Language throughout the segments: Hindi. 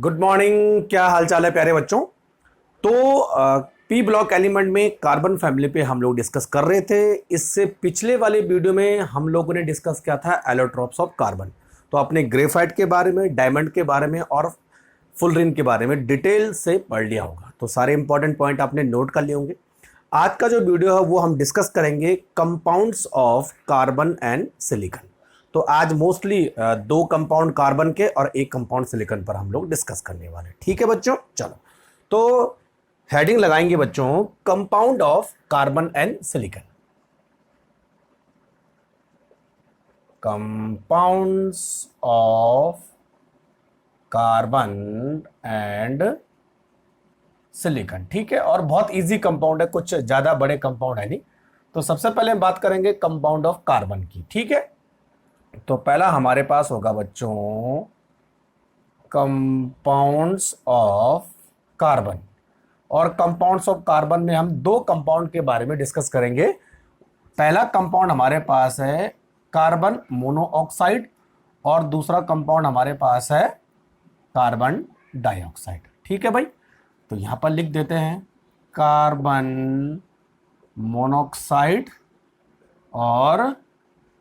Good morning. क्या हाल चाल है प्यारे बच्चों। तो पी ब्लॉक एलिमेंट में कार्बन फैमिली पे हम लोग डिस्कस कर रहे थे। इससे पिछले वाले वीडियो में हम लोगों ने डिस्कस किया था एलोट्रॉप्स ऑफ कार्बन। तो आपने ग्रेफाइट के बारे में, डायमंड के बारे में और फुलरिन के बारे में डिटेल से पढ़ लिया होगा। तो सारे इंपॉर्टेंट पॉइंट आपने नोट कर लिए होंगे। आज का जो वीडियो है वो हम डिस्कस करेंगे compounds of carbon and silicon. तो आज मोस्टली दो कंपाउंड कार्बन के और एक कंपाउंड सिलिकॉन पर हम लोग डिस्कस करने वाले हैं। ठीक है बच्चों, चलो तो हेडिंग लगाएंगे बच्चों, compound of carbon and silicon. Compounds of carbon and silicon. ठीक है, और बहुत इजी कंपाउंड है, कुछ ज्यादा बड़े कंपाउंड है नहीं। तो सबसे पहले हम बात करेंगे कंपाउंड ऑफ कार्बन की। ठीक है, तो पहला हमारे पास होगा बच्चों कंपाउंड्स ऑफ कार्बन। और कंपाउंड्स ऑफ कार्बन में हम दो कंपाउंड के बारे में डिस्कस करेंगे। पहला कंपाउंड हमारे पास है कार्बन मोनोऑक्साइड और दूसरा कंपाउंड हमारे पास है कार्बन डाइऑक्साइड। ठीक है भाई, तो यहां पर लिख देते हैं कार्बन मोनोऑक्साइड और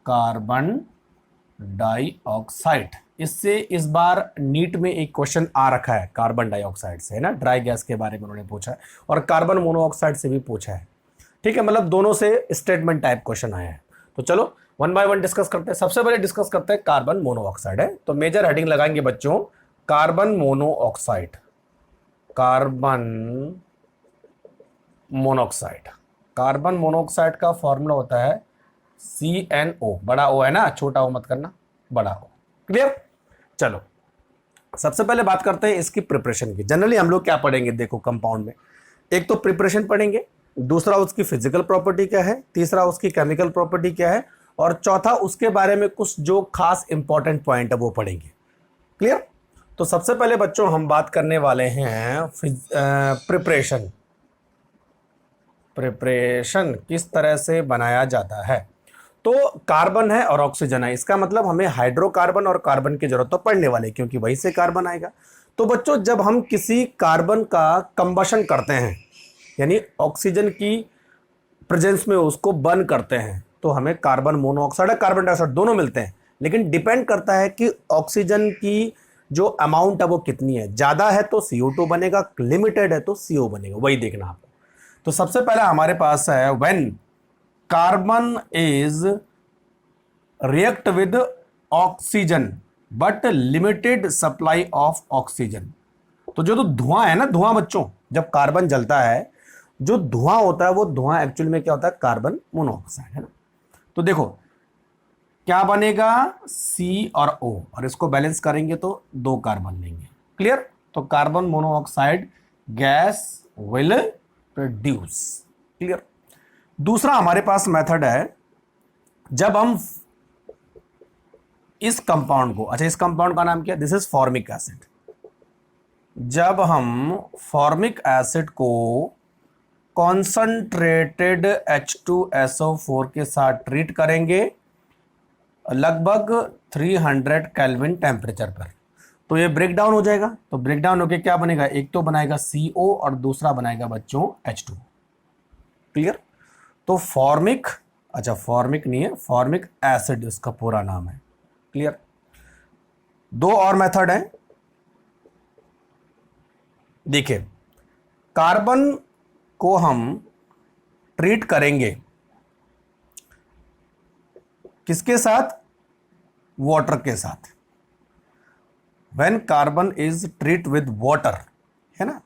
कार्बन डाइऑक्साइड। इससे इस बार नीट में एक क्वेश्चन आ रखा है कार्बन डाइऑक्साइड से, है ना, ड्राई गैस के बारे में उन्होंने पूछा है और कार्बन मोनोऑक्साइड से भी पूछा है। ठीक है, मतलब दोनों से स्टेटमेंट टाइप क्वेश्चन आया है। तो चलो वन बाय वन डिस्कस करते हैं। सबसे पहले डिस्कस करते हैं कार्बन मोनोऑक्साइड है, तो मेजर हेडिंग लगाएंगे बच्चों carbon monoxide. Carbon monoxide, carbon monoxide का फॉर्मूला होता है CnO। बड़ा ओ है ना, छोटा ओ मत करना, बड़ा ओ। क्लियर। चलो सबसे पहले बात करते हैं इसकी प्रिपरेशन की। जनरली हम लोग क्या पढ़ेंगे, देखो कंपाउंड में एक तो प्रिपरेशन पढ़ेंगे, दूसरा उसकी फिजिकल प्रॉपर्टी क्या है, तीसरा उसकी केमिकल प्रॉपर्टी क्या है, और चौथा उसके बारे में कुछ जो खास इंपॉर्टेंट पॉइंट है वो पढ़ेंगे। क्लियर। तो सबसे पहले बच्चों हम बात करने वाले हैं प्रिपरेशन। प्रिपरेशन किस तरह से बनाया जाता है। तो कार्बन है और ऑक्सीजन है, इसका मतलब हमें हाइड्रोकार्बन और कार्बन की जरूरत तो पड़ने वाली, क्योंकि वहीं से कार्बन आएगा। तो बच्चों जब हम किसी कार्बन का कंबशन करते हैं, यानी ऑक्सीजन की प्रेजेंस में उसको बर्न करते हैं, तो हमें कार्बन मोनोऑक्साइड और कार्बन डाइऑक्साइड दोनों मिलते हैं। लेकिन डिपेंड करता है कि ऑक्सीजन की जो अमाउंट है वो कितनी है। ज्यादा है तो CO2 बनेगा, लिमिटेड है तो CO बनेगा, वही देखना आपको। तो सबसे पहला हमारे पास है when carbon is react with oxygen but limited supply of oxygen. तो जो धुआं है ना, धुआं बच्चों, जब कार्बन जलता है जो धुआं होता है वो धुआं एक्चुअली में क्या होता है, कार्बन मोनोऑक्साइड, है ना। तो देखो क्या बनेगा, C और O, और इसको बैलेंस करेंगे तो दो कार्बन लेंगे। क्लियर। तो carbon monoxide gas will produce. Clear. दूसरा हमारे पास मेथड है, जब हम इस कंपाउंड को, अच्छा इस कंपाउंड का नाम क्या है, दिस इज फॉर्मिक एसिड। जब हम फॉर्मिक एसिड को कॉन्संट्रेटेड H2SO4 के साथ ट्रीट करेंगे लगभग 300 केल्विन टेम्परेचर पर, तो ये ब्रेक डाउन हो जाएगा। तो ब्रेक डाउन होकर क्या बनेगा, एक तो बनाएगा CO और दूसरा बनाएगा बच्चों H2। क्लियर। तो फॉर्मिक, अच्छा फॉर्मिक नहीं है, फॉर्मिक एसिड इसका पूरा नाम है। क्लियर। दो और मेथड है, देखिए कार्बन को हम ट्रीट करेंगे किसके साथ, वाटर के साथ। When carbon is treat with water, है ना,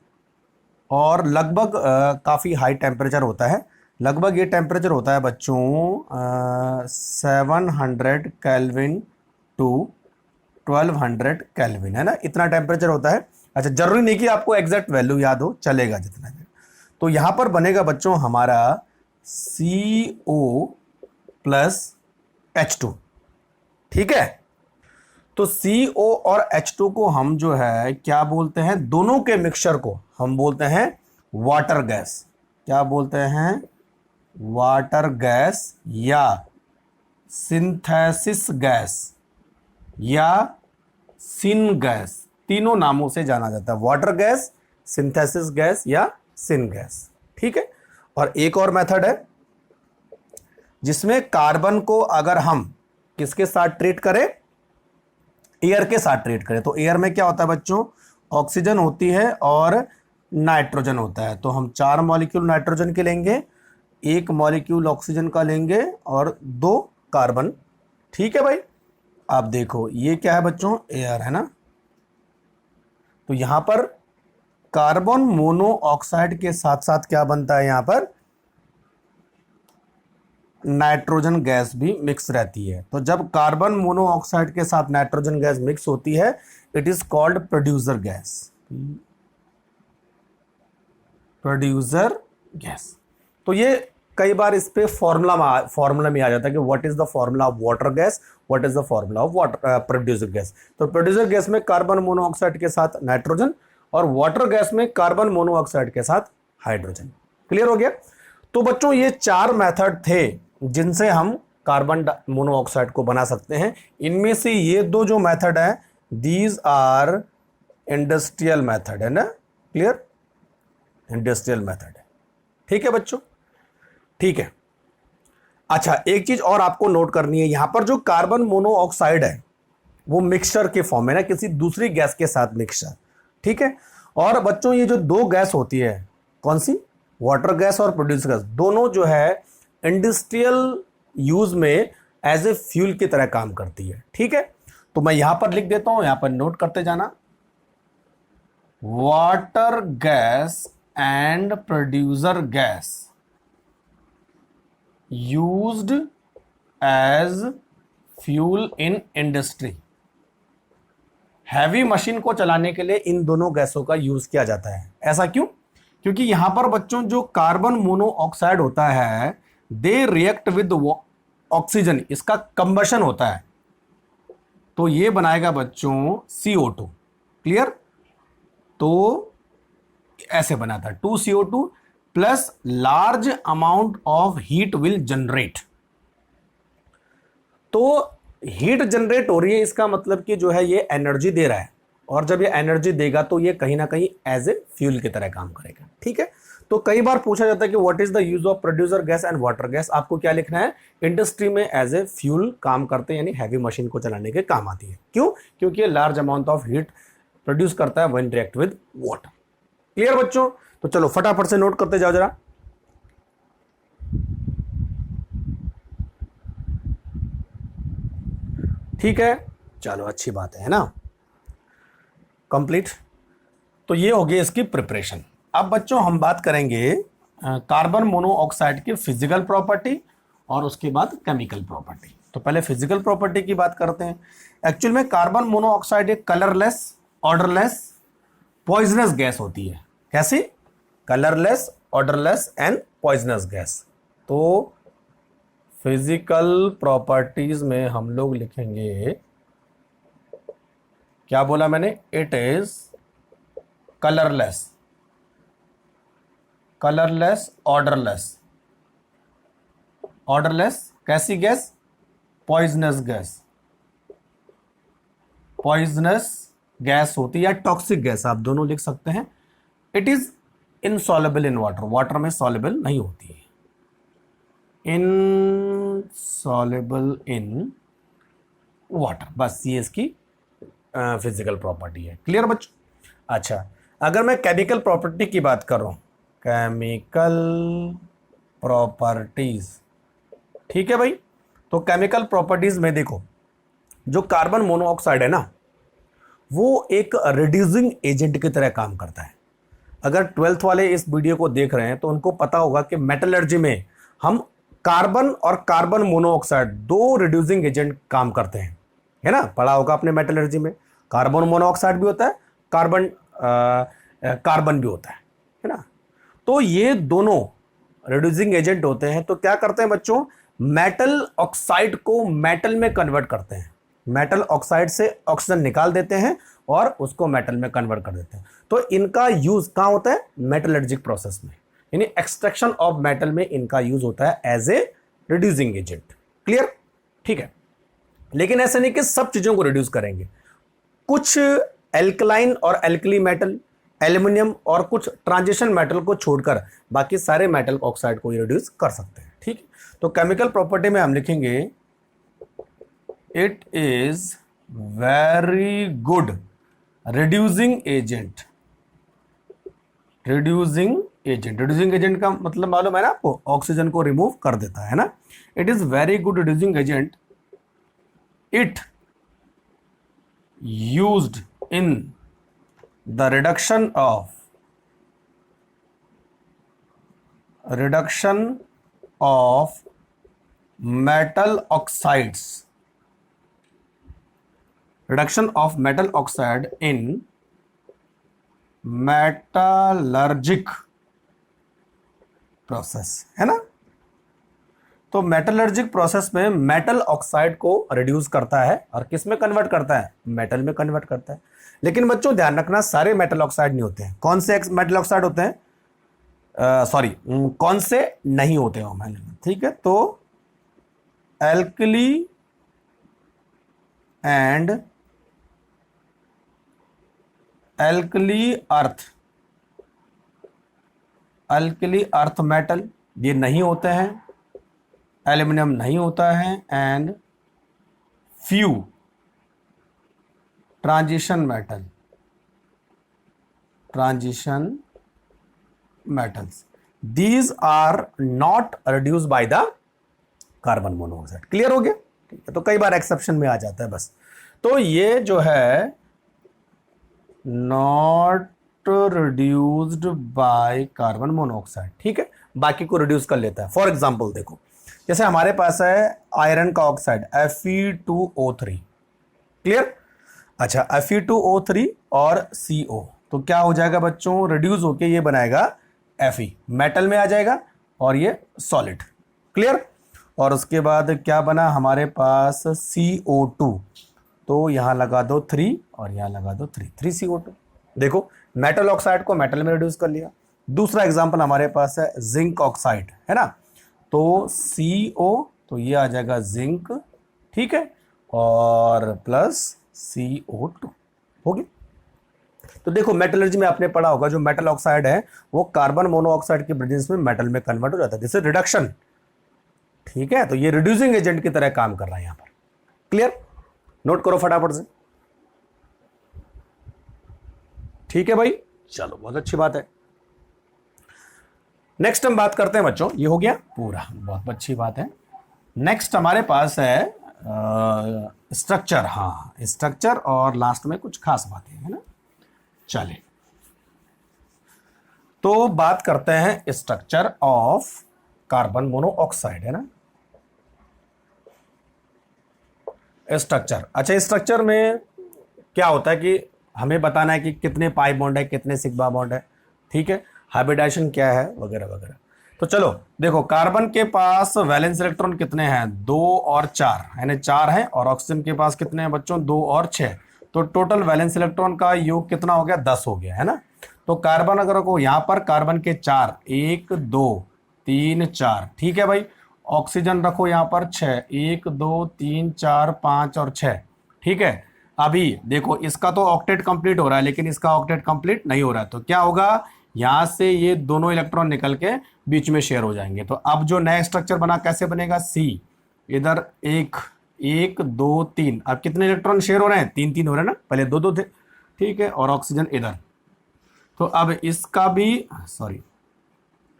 और लगभग काफी हाई टेम्परेचर होता है। लगभग ये टेम्परेचर होता है बच्चों 700 केल्विन टू 1200 केल्विन, है ना, इतना टेम्परेचर होता है। अच्छा जरूरी नहीं कि आपको एग्जैक्ट वैल्यू याद हो, चलेगा जितना भी। तो यहां पर बनेगा बच्चों हमारा CO प्लस H2। ठीक है। तो CO और H2 को हम जो है क्या बोलते हैं, दोनों के मिक्सचर को हम बोलते हैं वाटर गैस। क्या बोलते हैं, वाटर गैस या सिंथेसिस गैस या सिन गैस, तीनों नामों से जाना जाता है, वाटर गैस, सिंथेसिस गैस या सिन गैस। ठीक है। और एक और मेथड है जिसमें कार्बन को अगर हम किसके साथ ट्रीट करें, एयर के साथ ट्रीट करें, तो एयर में क्या होता है बच्चों, ऑक्सीजन होती है और नाइट्रोजन होता है। तो हम 4 मॉलिक्यूल नाइट्रोजन के लेंगे, 1 मॉलिक्यूल ऑक्सीजन का लेंगे और 2 कार्बन। ठीक है भाई। आप देखो ये क्या है बच्चों, एयर है ना। तो यहां पर कार्बन मोनोऑक्साइड के साथ साथ क्या बनता है, यहां पर नाइट्रोजन गैस भी मिक्स रहती है। तो जब कार्बन मोनोऑक्साइड के साथ नाइट्रोजन गैस मिक्स होती है, it is called producer gas, producer gas. तो ये कई बार इस पे फॉर्मूला में आ जाता है कि what is the formula of water gas, what is the formula of water producer gas. तो प्रोड्यूसर गैस में कार्बन मोनोऑक्साइड के साथ नाइट्रोजन और वाटर गैस में कार्बन मोनोऑक्साइड के साथ हाइड्रोजन। क्लियर हो गया। तो बच्चों ये 4 मेथड थे जिनसे हम कार्बन मोनोऑक्साइड को बना सकते हैं। इनमें से ये 2 जो मेथड है, दीज आर इंडस्ट्रियल मेथड है ना। क्लियर, इंडस्ट्रियल मेथड है। ठीक है बच्चों, ठीक है। अच्छा, एक चीज और आपको नोट करनी है, यहां पर जो कार्बन मोनोऑक्साइड है वो मिक्सचर के फॉर्म में ना, किसी दूसरी गैस के साथ मिक्सचर। ठीक है। और बच्चों ये जो 2 गैस होती है, कौन सी, वाटर गैस और प्रोड्यूसर गैस, दोनों जो है इंडस्ट्रियल यूज में एज ए फ्यूल की तरह काम करती है। ठीक है। तो मैं यहां पर लिख देता हूं, यहां पर नोट करते जाना, water gas and producer gas used as fuel in industry. Heavy machine को चलाने के लिए इन दोनों गैसों का यूज किया जाता है। ऐसा क्यों? क्योंकि यहां पर बच्चों जो कार्बन मोनोऑक्साइड होता है, दे रिएक्ट विद ऑक्सीजन, इसका कंबशन होता है, तो ये बनाएगा बच्चों CO2। क्लियर। तो ऐसे बना था 2CO2 plus large amount of heat will generate. तो हीट जनरेट हो रही है, इसका मतलब कि जो है ये एनर्जी दे रहा है, और जब ये एनर्जी देगा तो ये कहीं ना कहीं एज ए फ्यूल की तरह काम करेगा। ठीक है। तो कई बार पूछा जाता है कि what is the use of producer gas and water gas. आपको क्या लिखना है, इंडस्ट्री में एज ए फ्यूल काम करते हैं, यानी हैवी मशीन को चलाने के काम आती है। क्यों? क्योंकि ये large amount of heat produce करता है when react with water. Clear बच्चों? तो चलो फटाफट से नोट करते जाओ जरा। ठीक है, चलो अच्छी बात है ना, कंप्लीट। तो ये हो गई इसकी प्रिपरेशन। अब बच्चों हम बात करेंगे कार्बन मोनोऑक्साइड की फिजिकल प्रॉपर्टी और उसके बाद केमिकल प्रॉपर्टी। तो पहले फिजिकल प्रॉपर्टी की बात करते हैं। एक्चुअल में कार्बन मोनोऑक्साइड एक कलरलेस, ऑर्डरलेस, पॉइजनस गैस होती है। कैसी? Colourless, odourless and poisonous gas. तो फिजिकल प्रॉपर्टीज में हम लोग लिखेंगे, क्या बोला मैंने, it is colourless, colourless, odourless. Odourless कैसी gas? Poisonous gas. Poisonous gas होती है या टॉक्सिक गैस, आप दोनों लिख सकते हैं। It is insoluble in water, water में सॉल्युबल नहीं होती है, इनसॉल्युबल इन वाटर। बस ये इसकी फिजिकल प्रॉपर्टी है। क्लियर बच्चों? अच्छा, अगर मैं केमिकल प्रॉपर्टी की बात करूं, केमिकल प्रॉपर्टीज, ठीक है भाई। तो केमिकल प्रॉपर्टीज में देखो, जो कार्बन मोनोऑक्साइड है ना, वो एक रिड्यूसिंग एजेंट की तरह काम करता है। अगर 12th वाले इस वीडियो को देख रहे हैं तो उनको पता होगा कि मेटलर्जी में हम कार्बन और कार्बन मोनोऑक्साइड 2 रिड्यूसिंग एजेंट काम करते हैं, है ना। पढ़ा होगा आपने मेटलर्जी में, कार्बन मोनोऑक्साइड भी होता है, कार्बन भी होता है ना। तो ये दोनों रिड्यूसिंग एजेंट होते हैं। तो क्या करते हैं बच्चों, मेटल ऑक्साइड को मेटल में कन्वर्ट करते हैं। मेटल ऑक्साइड से ऑक्सीजन निकाल देते हैं और उसको मेटल में कन्वर्ट कर देते हैं। तो इनका यूज कहां होता है? मेटलर्जिक प्रोसेस में, यानी एक्सट्रैक्शन ऑफ मेटल में इनका यूज होता है as a reducing agent. Clear? ठीक है। लेकिन ऐसा नहीं कि सब चीजों को रिड्यूस करेंगे, कुछ एल्कलाइन और एल्कली मेटल, एल्युमिनियम और कुछ ट्रांजिशन मेटल को छोड़कर बाकी सारे मेटल ऑक्साइड को रिड्यूस कर सकते हैं। ठीक है, तो केमिकल प्रॉपर्टी में हम लिखेंगे it is very good reducing agent. Reducing agent का मतलब मालूम है ना आपको, ऑक्सीजन को रिमूव कर देता है ना। It is very good reducing agent, it used in the reduction of metal oxides, reduction of metal oxide in metallurgic process, है ना। तो मेटलर्जिक प्रोसेस में मेटल ऑक्साइड को रिड्यूस करता है और किस में कन्वर्ट करता है, मेटल में कन्वर्ट करता है। लेकिन बच्चों ध्यान रखना, सारे मेटल ऑक्साइड नहीं होते हैं। कौन से मेटल ऑक्साइड होते हैं, कौन से नहीं होते हैं, ठीक है। तो alkali and alkali earth metal ये नहीं होते हैं, एल्युमिनियम नहीं होता है, and few transition metals, these are not reduced by the carbon monoxide. Clear हो गया, ठीक है। तो कई बार एक्सेप्शन में आ जाता है बस। तो ये जो है not reduced by carbon monoxide, ठीक है, बाकी को रिड्यूस कर लेता है। फॉर एग्जांपल देखो, जैसे हमारे पास है आयरन का ऑक्साइड Fe2O3, क्लियर। अच्छा, Fe2O3 और CO, तो क्या हो जाएगा बच्चों, रिड्यूस होके ये बनाएगा Fe, मेटल में आ जाएगा और ये सॉलिड, क्लियर। और उसके बाद क्या बना हमारे पास CO2, तो यहां लगा दो 3 और यहां लगा दो 3 CO2। देखो मेटल ऑक्साइड को मेटल में रिड्यूस कर लिया। दूसरा एग्जांपल हमारे पास है जिंक ऑक्साइड, है ना, तो CO, तो ये आ जाएगा जिंक, ठीक है, और प्लस CO2 हो गया। तो देखो मेटलर्जी में आपने पढ़ा होगा, जो मेटल ऑक्साइड है वो कार्बन मोनोऑक्साइड के प्रेजेंस में मेटल में कन्वर्ट हो जाता है, जैसे रिडक्शन, ठीक है। तो ये रिड्यूसिंग एजेंट की तरह काम कर रहा है यहां पर, क्लियर। नोट करो फटाफट से, ठीक है भाई, चलो बहुत अच्छी बात है। नेक्स्ट हम बात करते हैं बच्चों, ये हो गया पूरा, बहुत अच्छी बात है। नेक्स्ट हमारे पास है स्ट्रक्चर, हाँ स्ट्रक्चर, और लास्ट में कुछ खास बातें, है ना। चलिए तो बात करते हैं स्ट्रक्चर ऑफ कार्बन मोनोऑक्साइड, है ना। स्ट्रक्चर, अच्छा स्ट्रक्चर में क्या होता है कि हमें बताना है कि कितने पाई बॉन्ड है, कितने सिग्मा बॉन्ड है, ठीक है, हाइब्रिडाइजेशन क्या है, वगैरह वगैरह। तो चलो देखो, कार्बन के पास वैलेंस इलेक्ट्रॉन कितने हैं, 2 और 4, यानी 4 है, और ऑक्सीजन के पास कितने हैं बच्चों, 2 और 6, तो टोटल वैलेंस इलेक्ट्रॉन का योग कितना हो गया, 10 हो गया, है ना। तो कार्बन अगर को यहां पर कार्बन के 4, 1 2 3 4, ठीक है भाई। ऑक्सीजन रखो यहां पर 6, 1 2 3 4 5 और 6, ठीक है। अभी देखो इसका तो ऑक्टेट कंप्लीट हो रहा है, लेकिन इसका ऑक्टेट कंप्लीट नहीं हो रहा है, तो क्या होगा, यहां से ये दोनों इलेक्ट्रॉन निकल के बीच में शेयर हो जाएंगे। तो अब जो नया स्ट्रक्चर बना कैसे बनेगा, C, इधर 1 1 2 3, अब कितने इलेक्ट्रॉन शेयर हो रहे हैं, 3 3 हो रहे हैं ना, पहले 2 2 थे, ठीक है, और ऑक्सीजन इधर। तो अब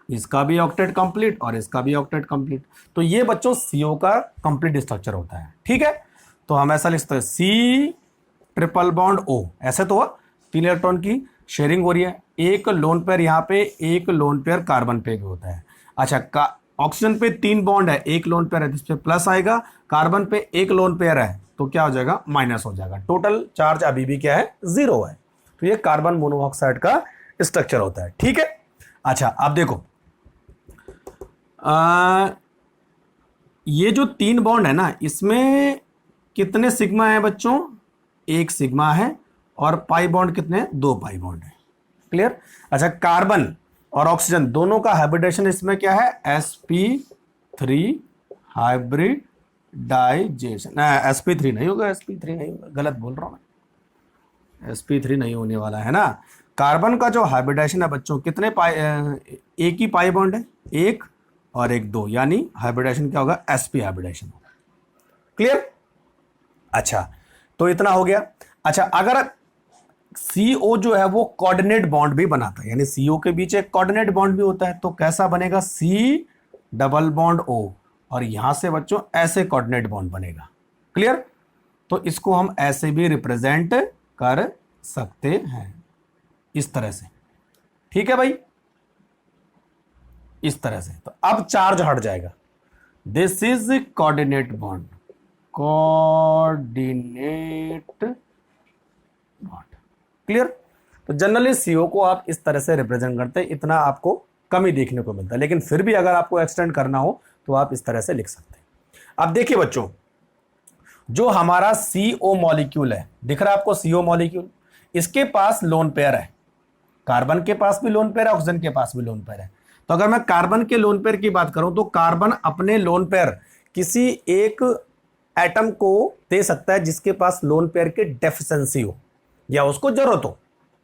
इसका भी ऑक्टेट कंप्लीट और इसका भी ऑक्टेट कंप्लीट। तो ये बच्चों CO का कंप्लीट स्ट्रक्चर होता है, ठीक है। तो हम ऐसा लिखते हैं C ट्रिपल बॉन्ड O, ऐसे तो 3 इलेक्ट्रॉन की शेयरिंग हो रही है, एक लोन पेयर यहाँ पे, एक लोन पेयर कार्बन पे भी होता है। अच्छा, ऑक्सीजन पे 3 बॉन्ड है, एक लोन पेयर है, जिस पे प्लस आएगा, कार्बन पे एक लोन पेयर है, तो क्या हो जाएगा, माइनस हो जाएगा। टोटल चार्ज अभी भी क्या है, 0 है। तो ये कार्बन मोनोऑक्साइड का स्ट्रक्चर होता है, ठीक है। अच्छा अब देखो, ये जो 3 बॉन्ड है ना, इसमें कितने सिग्मा है बच्चों, 1 सिग्मा है, और पाई बॉन्ड कितने हैं, 2 पाई बॉन्ड है, क्लियर। अच्छा, कार्बन और ऑक्सीजन दोनों का हाइब्रिडेशन इसमें क्या है, sp3 हाइब्रिडाइजेशन, sp3 नहीं होगा, sp3 नहीं होगा, गलत बोल रहा हूं मैं, sp3 नहीं होने वाला है ना। कार्बन का जो हाइब्रिडाइजेशन है बच्चों, कितने पाई, एक ही पाई बॉन्ड है, एक और एक दो, यानी हाइब्रिडाइजेशन क्या होगा, sp हाइब्रिडाइजेशन होगा। क्लियर? अच्छा, तो इतना हो गया। अच्छा, अगर CO जो है वो कोऑर्डिनेट बॉन्ड भी बनाता है, यानी CO के बीच एक कोऑर्डिनेट बॉन्ड भी होता है, तो कैसा बनेगा, C डबल बॉन्ड O, और यहां से बच्चों ऐसे कोऑर्डिनेट बॉन्ड बनेगा। क्लियर? तो इसको हम ऐसे भी रिप्रेजेंट कर सकते हैं, इस तरह से। ठीक है भाई, इस तरह से। तो अब चार्ज हट जाएगा। This is coordinate bond, coordinate bond. Clear? तो जनरली CO को आप इस तरह से रिप्रेजेंट करते हैं, इतना आपको कम ही देखने को मिलता है, लेकिन फिर भी अगर आपको एक्सटेंड करना हो तो आप इस तरह से लिख सकते हैं। अब देखिए बच्चों, जो हमारा CO मॉलिक्यूल है, दिख रहा है आपको CO मॉलिक्यूल, इसके पास लोन पेयर है, कार्बन के पास भी लोन पेयर है, ऑक्सीजन के पास भी लोन पेयर है। तो अगर मैं कार्बन के लोन पेयर की बात करूं तो कार्बन अपने लोन पेयर किसी एक एटम को दे सकता है जिसके पास लोन पेयर की डेफिशिएंसी हो या उसको जरूरत हो।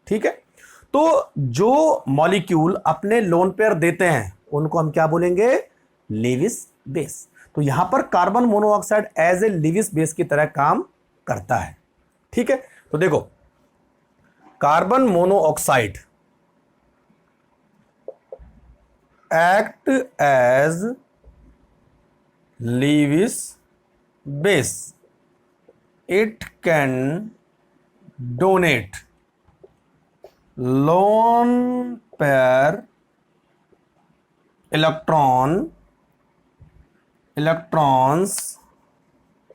ठीक है? तो जो मॉलिक्यूल अपने लोन पेयर देते हैं उनको हम क्या बोलेंगे, लेविस बेस। तो यहां पर carbon monoxide as a Lewis base की तरह काम करता है। ठीक है? तो देखो, carbon monoxide act as Lewis base. It can donate lone pair electrons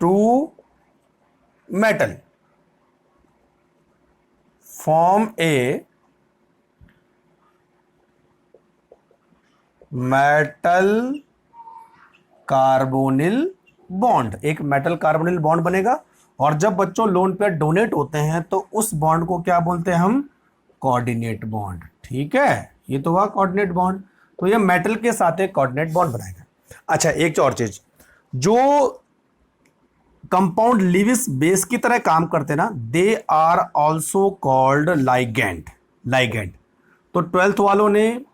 to metal, form a metal carbonyl bond, एक मेटल कार्बोनिल बॉन्ड बनेगा। और जब बच्चों लोन पेयर डोनेट होते हैं तो उस बॉन्ड को क्या बोलते हैं हम, कोऑर्डिनेट बॉन्ड। ठीक है? ये तो हुआ कोऑर्डिनेट बॉन्ड। तो ये मेटल के साथ एक कोऑर्डिनेट बॉन्ड बनाएगा। अच्छा, एक और चीज, जो कंपाउंड लिविस बेस की तरह काम करते हैं ना, they are also called ligand. Ligand तो 12th वालों ने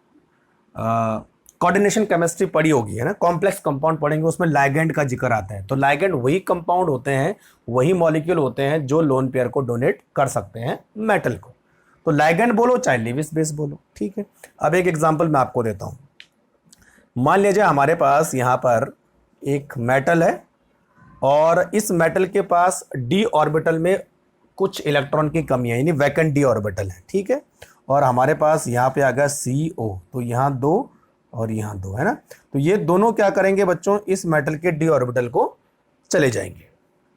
कोऑर्डिनेशन केमिस्ट्री पढ़ी होगी, है ना, कॉम्प्लेक्स कंपाउंड पढ़ेंगे, उसमें लाइगैंड का जिक्र आता है। तो लाइगैंड वही कंपाउंड होते हैं, वही मॉलिक्यूल होते हैं जो लोन पेयर को डोनेट कर सकते हैं मेटल को। तो लाइगैंड बोलो चाहे लिविस बेस बोलो। ठीक है? अब एक एग्जांपल मैं आपको देता हूं। मान लीजिए हमारे पास यहां पर एक मेटल है और इस मेटल के पास d ऑर्बिटल में कुछ इलेक्ट्रॉन की कमी है, यानी वैकेंट d ऑर्बिटल है। ठीक है? और हमारे पास यहां पे आ गया CO, तो यहां दो और यहां दो, है ना। तो ये दोनों क्या करेंगे बच्चों, इस मेटल के d ऑर्बिटल को चले जाएंगे।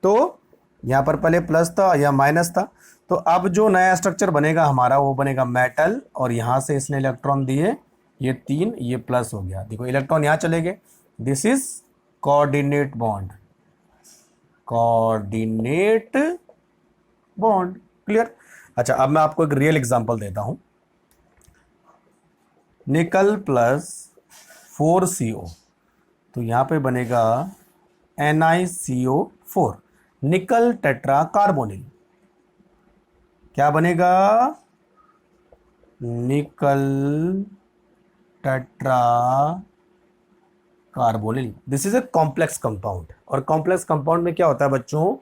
तो यहां पर पहले प्लस था या माइनस था, तो अब जो नया स्ट्रक्चर बनेगा हमारा वो बनेगा मेटल, और यहां से इसने इलेक्ट्रॉन दिए, ये 3, ये प्लस हो गया। देखो इलेक्ट्रॉन यहां चले गए। This is coordinate bond, coordinate bond. Clear? अच्छा, अब मैं आपको एक रियल एग्जांपल देता हूं। निकल प्लस 4CO, तो यहां पे बनेगा NiCO4, निकल टेट्रा कार्बोनिल। क्या बनेगा, निकल tetra carbonyl. This is a complex compound, और कॉम्प्लेक्स कंपाउंड में क्या होता है बच्चों,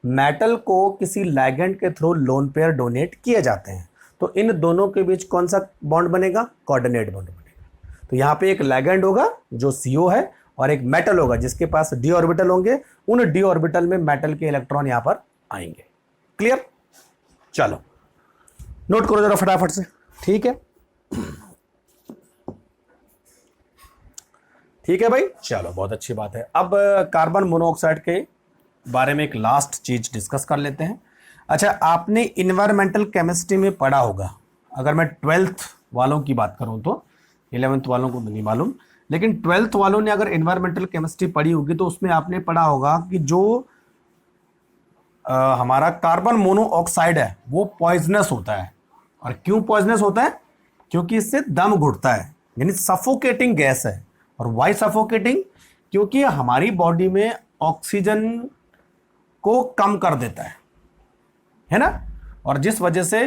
मेटल को किसी लाइगैंड के थ्रू लोन पेयर डोनेट किए जाते हैं। तो इन दोनों के बीच कौन सा बॉन्ड बनेगा, कोऑर्डिनेट बॉन्ड बनेगा। तो यहां पे एक लाइगैंड होगा जो CO है, और एक मेटल होगा जिसके पास d ऑर्बिटल होंगे। उन d ऑर्बिटल में मेटल के इलेक्ट्रॉन यहां पर आएंगे। क्लियर? चलो नोट करो जरा फटाफट से। ठीक है? ठीक है भाई, चलो बहुत अच्छी बात है। अब कार्बन मोनोऑक्साइड के बारे में एक लास्ट चीज डिस्कस कर लेते हैं। अच्छा, आपने इन्वायरमेंटल केमिस्ट्री में पढ़ा होगा, अगर मैं 12th वालों की बात करूं तो, 11th वालों को नहीं मालूम, लेकिन 12th वालों ने अगर इन्वायरमेंटल केमिस्ट्री पढ़ी होगी तो उसमें आपने पढ़ा होगा कि जो हमारा कार्बन मोनोऑक्साइड है वो पॉइजनस होता है। और क्यों पॉइजनस होता है, क्योंकि इससे दम घुटता है, यानी सफोकेटिंग गैस है। और वाई सफोकेटिंग, क्योंकि हमारी बॉडी में ऑक्सीजन को कम कर देता है ना। और जिस वजह से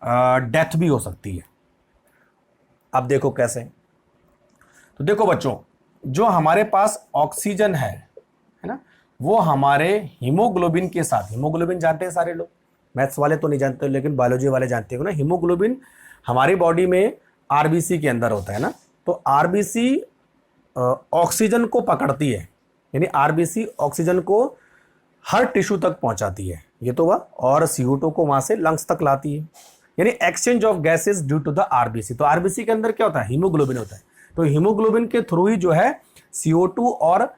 डेथ भी हो सकती है। अब देखो कैसे, तो देखो बच्चों, जो हमारे पास ऑक्सीजन है ना, वो हमारे हीमोग्लोबिन के साथ, हीमोग्लोबिन जानते हैं सारे लोग, मैथ्स वाले तो नहीं जानते लेकिन बायोलॉजी वाले जानते हो ना, हीमोग्लोबिन हमारी बॉडी में आरबीसी के अंदर होता है ना, तो आरबीसी ऑक्सीजन को पकड़ती है, यानी आरबीसी ऑक्सीजन को हर टिश्यू तक पहुंचाती है, ये तो वह, और CO2 को वहां से लंग्स तक लाती है, यानी exchange of gases due to the RBC. तो आरबीसी के अंदर क्या होता है, हीमोग्लोबिन होता है, तो हीमोग्लोबिन के थ्रू ही जो है CO2 और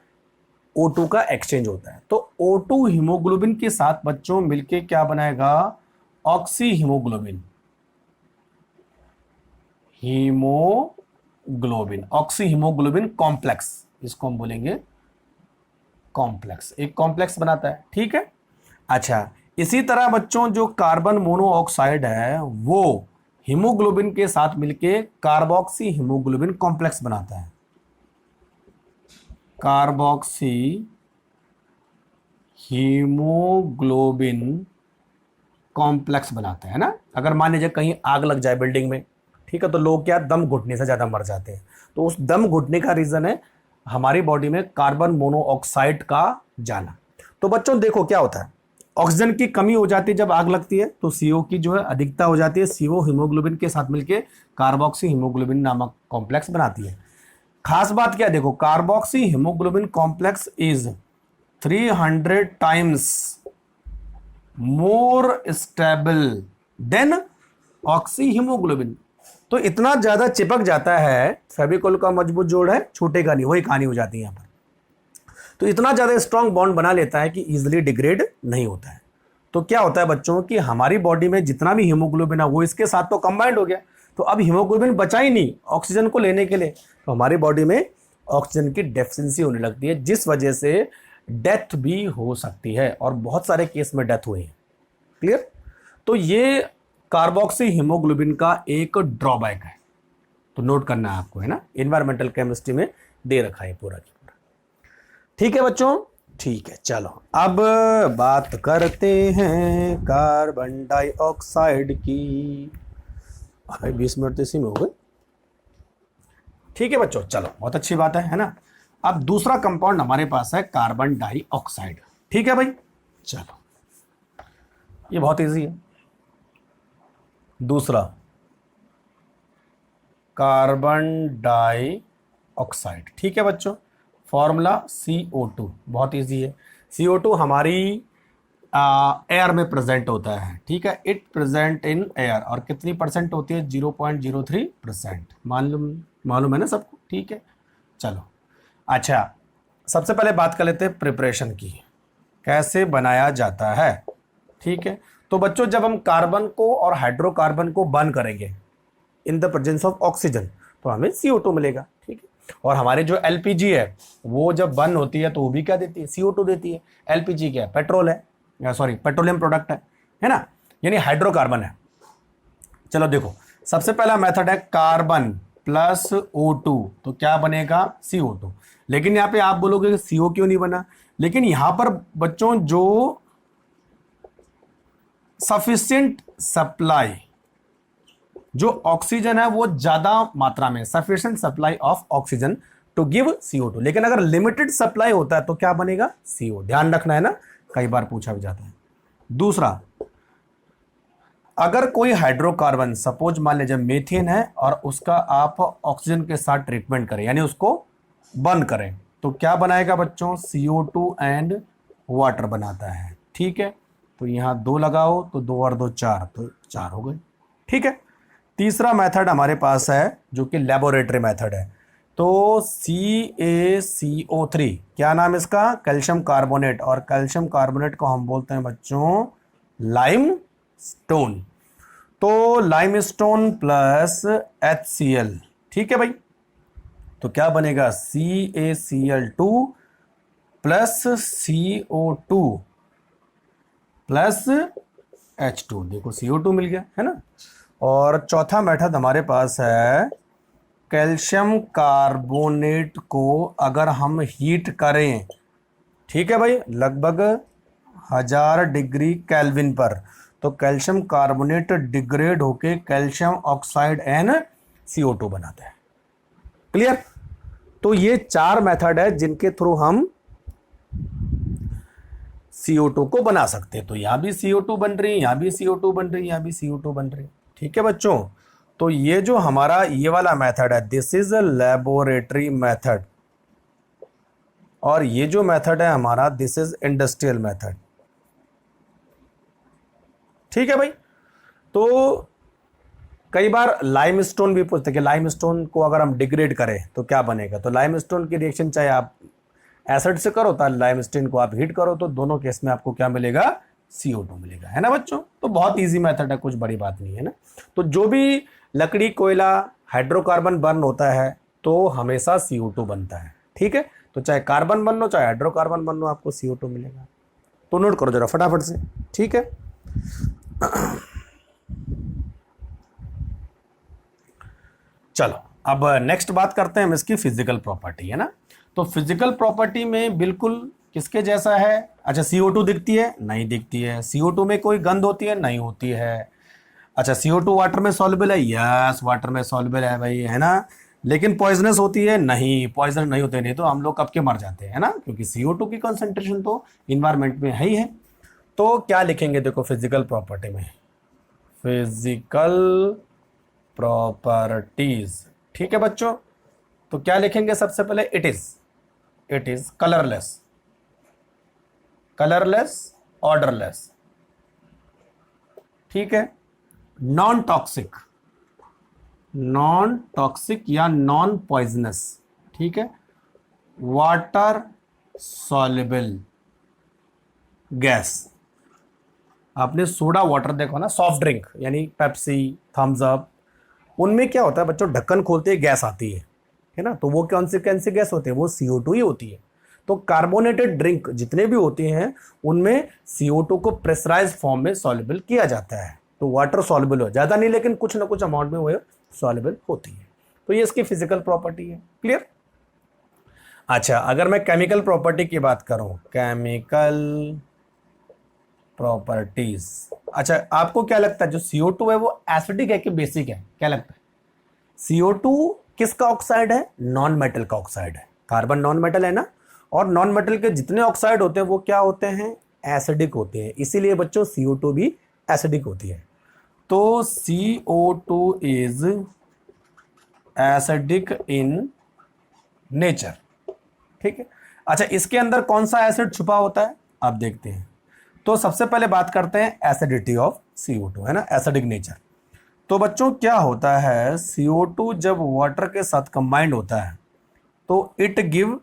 O2 का एक्सचेंज होता है। तो O2 हीमोग्लोबिन के साथ बच्चों मिलके क्या बनाएगा, oxy haemoglobin, haemoglobin, oxy haemoglobin complex, इसको हम बोलेंगे कॉम्प्लेक्स, एक कॉम्प्लेक्स बनाता है, ठीक है। अच्छा, इसी तरह बच्चों जो कार्बन मोनोऑक्साइड है वो हीमोग्लोबिन के साथ मिलके कार्बोक्सी हीमोग्लोबिन कॉम्प्लेक्स बनाता है, कार्बोक्सी हीमोग्लोबिन कॉम्प्लेक्स बनाता है ना। अगर मान लीजिए कहीं आग लग जाए बिल्डिंग में, ठीक है, तो लोग क्या दम घुटने से ज्यादा मर जाते हैं, तो उस दम घुटने का रीजन है हमारी बॉडी में कार्बन मोनोऑक्साइड का जाना। तो बच्चों देखो क्या होता है, ऑक्सीजन की कमी हो जाती है जब आग लगती है, तो CO की जो है अधिकता हो जाती है, CO हीमोग्लोबिन के साथ मिलके कार्बोक्सी हीमोग्लोबिन नामक कॉम्प्लेक्स बनाती है। खास बात क्या, देखो carboxy haemoglobin complex is 300 times more stable then oxy haemoglobin. तो इतना ज्यादा चिपक जाता है, फेविकोल का मजबूत जोड़ है, छूटेगा नहीं, वही कहानी हो जाती है यहां पर। तो इतना ज्यादा स्ट्रॉन्ग बॉन्ड बना लेता है कि इजीली डिग्रेड नहीं होता है। तो क्या होता है बच्चों कि हमारी बॉडी में जितना भी हीमोग्लोबिन है वो इसके साथ तो कंबाइंड हो गया, तो अब हीमोग्लोबिन बचा ही नहीं ऑक्सीजन को लेने के लिए, तो हमारी बॉडी में ऑक्सीजन की डेफिशिएंसी होने लगती है, जिस वजह से डेथ भी हो सकती है, और बहुत सारे केस में डेथ हुई है। क्लियर। तो ये कार्बोक्सी हीमोग्लोबिन का एक ड्रॉबैक है, तो नोट करना है आपको, है ना, एनवायरमेंटल केमिस्ट्री में दे रखा है पूरा की पूरा। ठीक है बच्चों, ठीक है, चलो अब बात करते हैं कार्बन डाइऑक्साइड की। अरे 20 मिनट तो इसी में हो गए। ठीक है बच्चों, चलो बहुत अच्छी बात है ना। अब दूसरा कंपाउंड हमारे पास है कार्बन डाइऑक्साइड। ठीक है भाई, चलो ये बहुत इजी है। दूसरा कार्बन डाइऑक्साइड, ठीक है बच्चों, फॉर्मूला CO2, बहुत इजी है। CO2 हमारी एयर में प्रेजेंट होता है, ठीक है, इट प्रेजेंट इन एयर, और कितनी परसेंट होती है, 0.03%, मालूम है ना सबको, ठीक है। चलो अच्छा, सबसे पहले बात कर लेते हैं प्रिपरेशन की, कैसे बनाया जाता है। ठीक है, तो बच्चों जब हम कार्बन को और हाइड्रोकार्बन को बर्न करेंगे in the presence of oxygen, तो हमें CO2 मिलेगा, ठीक है। और हमारे जो LPG है वो जब बर्न होती है तो वो भी क्या देती है, CO2 देती है। LPG क्या है, पेट्रोल है, सॉरी पेट्रोलियम प्रोडक्ट है ना, यानी हाइड्रोकार्बन है। चलो देखो, सबसे पहला मेथड है कार्बन प्लस O2, तो क्या बनेगा, CO2। लेकिन यहाँ पे आप बोलोगे CO क्यों नहीं बना, लेकिन यहां पर बच्चों जो सफिशिएंट सप्लाई, जो ऑक्सीजन है वो ज्यादा मात्रा में, sufficient supply of oxygen to give CO2, लेकिन अगर लिमिटेड सप्लाई होता है तो क्या बनेगा, CO। ध्यान रखना है ना, कई बार पूछा भी जाता है। दूसरा, अगर कोई हाइड्रोकार्बन, सपोज मान लीजिए मीथेन है, और उसका आप ऑक्सीजन के साथ ट्रीटमेंट करें, यानी उसको बर्न करें, तो क्या बनाएगा बच्चों, CO2 एंड वाटर बनाता है। ठीक है, तो यहां 2 लगाओ तो 2 और 2 4, तो 4 हो गए। ठीक है, तीसरा मेथड हमारे पास है जो कि लेबोरेटरी मेथड है, तो CaCO3, क्या नाम इसका, कैल्शियम कार्बोनेट, और कैल्शियम कार्बोनेट को हम बोलते हैं बच्चों लाइम स्टोन। तो लाइम स्टोन प्लस HCl, ठीक है भाई, तो क्या बनेगा, CaCl2 plus CO2 plus H2, देखो CO2 मिल गया, है ना। और चौथा मेथड हमारे पास है कैल्शियम कार्बोनेट को अगर हम हीट करें, ठीक है भाई, लगभग 1000 डिग्री केल्विन पर, तो कैल्शियम कार्बोनेट डिग्रेड होके कैल्शियम ऑक्साइड एंड CO2 बनाता है। क्लियर? तो ये 4 मेथड है जिनके थ्रू हम CO2 को बना सकते हैं। तो यहां भी CO2 बन रही है, यहां भी CO2 बन रही है, यहां भी CO2 बन रही है। ठीक है बच्चों, तो ये जो हमारा ये वाला मेथड है, this is a laboratory method, और ये जो मेथड है हमारा, दिस इज इंडस्ट्रियल मेथड। ठीक है भाई। तो कई बार लाइमस्टोन भी पूछते हैं कि लाइमस्टोन को अगर हम डिग्रेड करें तो क्या बनेगा। तो लाइमस्टोन की रिएक्शन चाहे आप एसिड से करो, तो लाइमस्टोन को आप हीट करो, तो दोनों केस में आपको क्या मिलेगा, CO2 मिलेगा, है ना बच्चों। तो बहुत इजी मेथड है, कुछ बड़ी बात नहीं है ना। तो जो भी लकड़ी, कोयला, हाइड्रोकार्बन बर्न होता है तो हमेशा CO2 बनता है। ठीक है, तो चाहे कार्बन बन लो चाहे हाइड्रोकार्बन बन लो, आपको CO2 मिलेगा। तो नोट करो जरा फटाफट से। ठीक है, चलो अब नेक्स्ट बात करते हैं हम इसकी फिजिकल प्रॉपर्टी, है ना। तो फिजिकल प्रॉपर्टी में बिल्कुल किसके जैसा है। अच्छा, CO2 दिखती है? नहीं दिखती है। CO2 में कोई गंध होती है? नहीं होती है। अच्छा, CO2 वाटर में सॉल्युबल है? यस, वाटर में सॉल्युबल है भाई, है ना। लेकिन पॉइजनस होती है? नहीं, पॉइजन नहीं होते, नहीं तो हम लोग कब के मर जाते हैं, है ना, क्योंकि CO2 की कंसंट्रेशन तो इन्वायरमेंट में है ही है। तो क्या लिखेंगे, देखो फिजिकल प्रॉपर्टी में, फिजिकल प्रॉपर्टीज। ठीक है बच्चों, तो क्या लिखेंगे सबसे पहले, इट इज कलरलेस, ऑर्डरलेस। ठीक है, नॉन टॉक्सिक या नॉन पॉइजनस। ठीक है, वाटर सॉल्युबल गैस। आपने सोडा वाटर देखो ना, सॉफ्ट ड्रिंक यानी पेप्सी, थम्स अप, उनमें क्या होता है बच्चों, ढक्कन खोलते ही गैस आती है ना। तो वो कौन सी गैस होती है, वो CO2 ही होती है। तो कार्बोनेटेड ड्रिंक जितने भी होते हैं उनमें CO2 को प्रेशराइज फॉर्म में सॉल्युबल किया जाता है। तो वाटर सॉल्युबल हो, ज़्यादा नहीं लेकिन कुछ ना कुछ अमाउंट में वो सॉल्युबल होती है। तो ये इसकी फिजिकल प्रॉपर्टी है। क्लियर? अच्छा, अगर मैं केमिकल प्रॉपर्टी की बात करूं, केमिकल प्रॉपर्टीज। अच्छा, आपको क्या लगता है जो CO2 है वो एसिडिक है कि बेसिक है, क्या लगता है? CO2 किसका ऑक्साइड है? नॉन मेटल का ऑक्साइड है। कार्बन नॉन मेटल है ना, और नॉन मेटल के जितने ऑक्साइड होते हैं वो क्या होते हैं, एसिडिक होते हैं। इसीलिए बच्चों CO2 भी एसिडिक होती है। तो CO2 is acidic in nature. ठीक है, अच्छा इसके अंदर कौन सा एसिड छुपा होता है, आप देखते हैं। तो सबसे पहले बात करते हैं एसिडिटी ऑफ CO2, है ना, एसिडिक नेचर। तो बच्चों क्या होता है, CO2 जब वाटर के साथ कंबाइंड होता है तो it give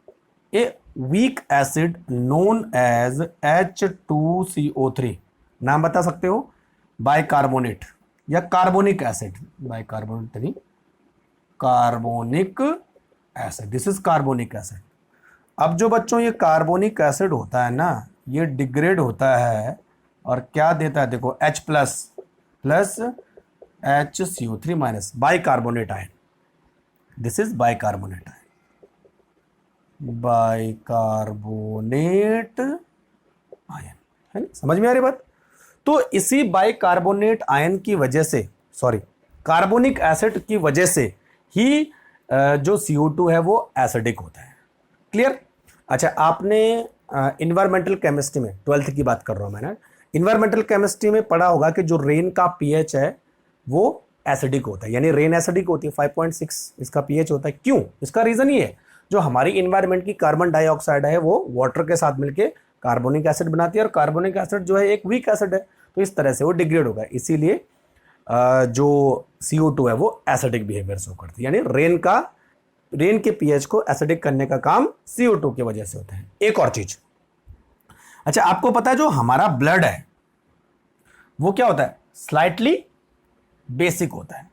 a weak acid known as H2CO3। नाम बता सकते हो, बाइकार्बोनेट या कार्बोनिक एसिड। बाइकार्बोनेट नहीं, carbonic acid, this is carbonic acid. अब जो बच्चों ये कार्बोनिक एसिड होता है ना, ये डिग्रेड होता है और क्या देता है, देखो H plus HCO3 minus, bicarbonate ion. This is bicarbonate ion, bicarbonate ion, है ना, समझ में आ रही बात। तो इसी बाइकार्बोनेट आयन की वजह से, सॉरी कार्बोनिक एसिड की वजह से ही जो CO2 है वो एसिडिक होता है। क्लियर? अच्छा, आपने इन्वायरमेंटल केमिस्ट्री में, 12th की बात कर रहा हूं मैं ना, इन्वायरमेंटल केमिस्ट्री में पढ़ा होगा कि जो रेन का pH है वो एसिडिक होता है, यानी रेन एसिडिक होती है, 5.6 इसका pH होता है। क्यों? इसका रीजन ये है, जो हमारी इन्वायरमेंट की कार्बन डाइऑक्साइड है वो वाटर के साथ मिलकर कार्बोनिक एसिड बनाती है, और कार्बोनिक एसिड जो है एक वीक एसिड है, तो इस तरह से वो डिग्रेड होगा। इसीलिए जो CO2 है वो एसिडिक बिहेवियर शो करती है, यानी रेन के pH को एसिडिक करने का काम CO2 की वजह से होता है। एक और चीज, अच्छा आपको पता है जो हमारा ब्लड है वो क्या होता है, स्लाइटली बेसिक होता है।